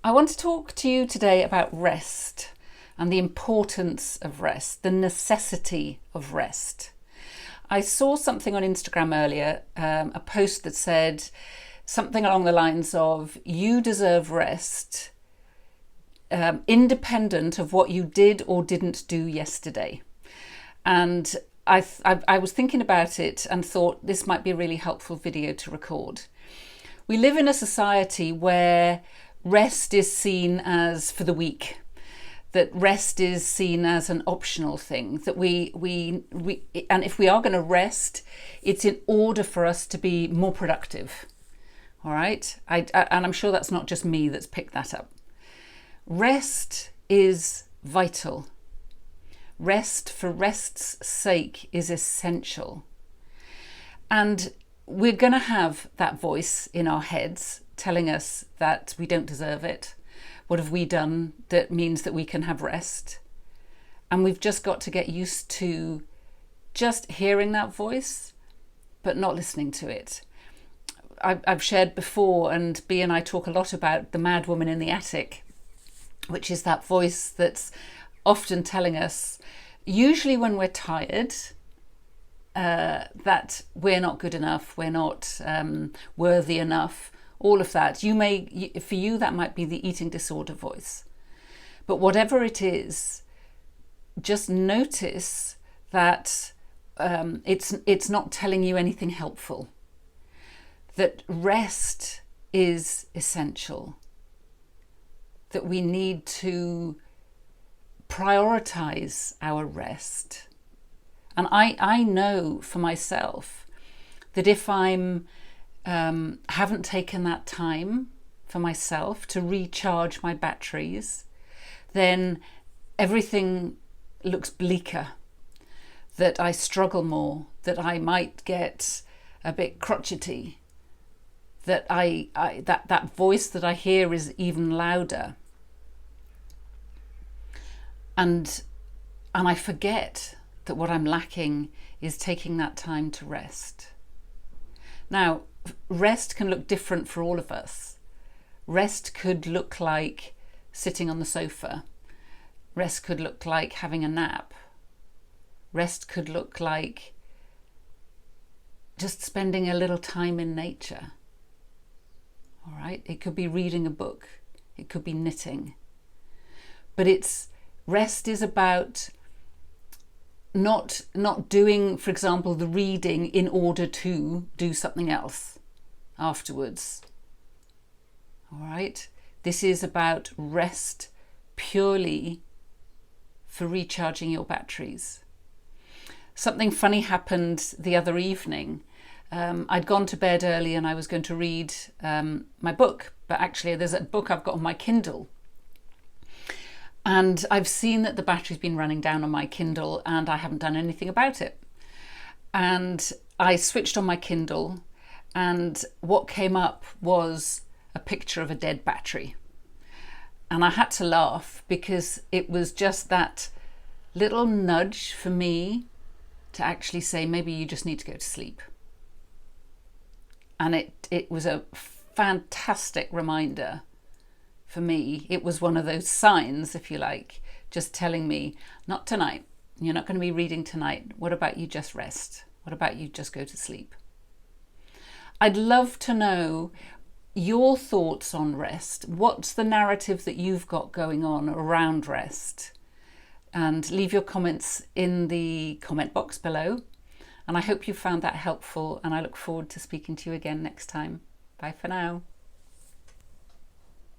I want to talk to you today about rest and the importance of rest, the necessity of rest. I saw something on Instagram earlier, a post that said something along the lines of, you deserve rest independent of what you did or didn't do yesterday. And I was thinking about it and thought this might be a really helpful video to record. We live in a society where rest is seen as for the weak, that rest is seen as an optional thing, that we and if we are going to rest, it's in order for us to be more productive. All right, and I'm sure that's not just me that's picked that up. Rest is vital. Rest for rest's sake is essential. And we're going to have that voice in our heads telling us that we don't deserve it. What have we done that means that we can have rest? And we've just got to get used to just hearing that voice, but not listening to it. I've shared before, and Bea and I talk a lot about the mad woman in the attic, which is that voice that's often telling us, usually when we're tired, that we're not good enough, we're not worthy enough, all of that. For you, that might be the eating disorder voice. But whatever it is, just notice that it's not telling you anything helpful. That rest is essential. That we need to prioritize our rest. And I know for myself that if I'm haven't taken that time for myself to recharge my batteries, then everything looks bleaker, that I struggle more, that I might get a bit crotchety, that that voice that I hear is even louder. And I forget that what I'm lacking is taking that time to rest. Now, rest can look different for all of us. Rest could look like sitting on the sofa. Rest could look like having a nap. Rest could look like just spending a little time in nature. All right? It could be reading a book. It could be knitting. But rest is about not doing, for example, the reading in order to do something else afterwards. All right? This is about rest purely for recharging your batteries. Something funny happened the other evening. I'd gone to bed early and I was going to read my book, but actually there's a book I've got on my Kindle. And I've seen that the battery's been running down on my Kindle and I haven't done anything about it. And I switched on my Kindle and what came up was a picture of a dead battery. And I had to laugh because it was just that little nudge for me to actually say, maybe you just need to go to sleep. And it was a fantastic reminder for me. It was one of those signs, if you like, just telling me, not tonight. You're not going to be reading tonight. What about you just rest? What about you just go to sleep? I'd love to know your thoughts on rest. What's the narrative that you've got going on around rest? And leave your comments in the comment box below. And I hope you found that helpful, and I look forward to speaking to you again next time. Bye for now.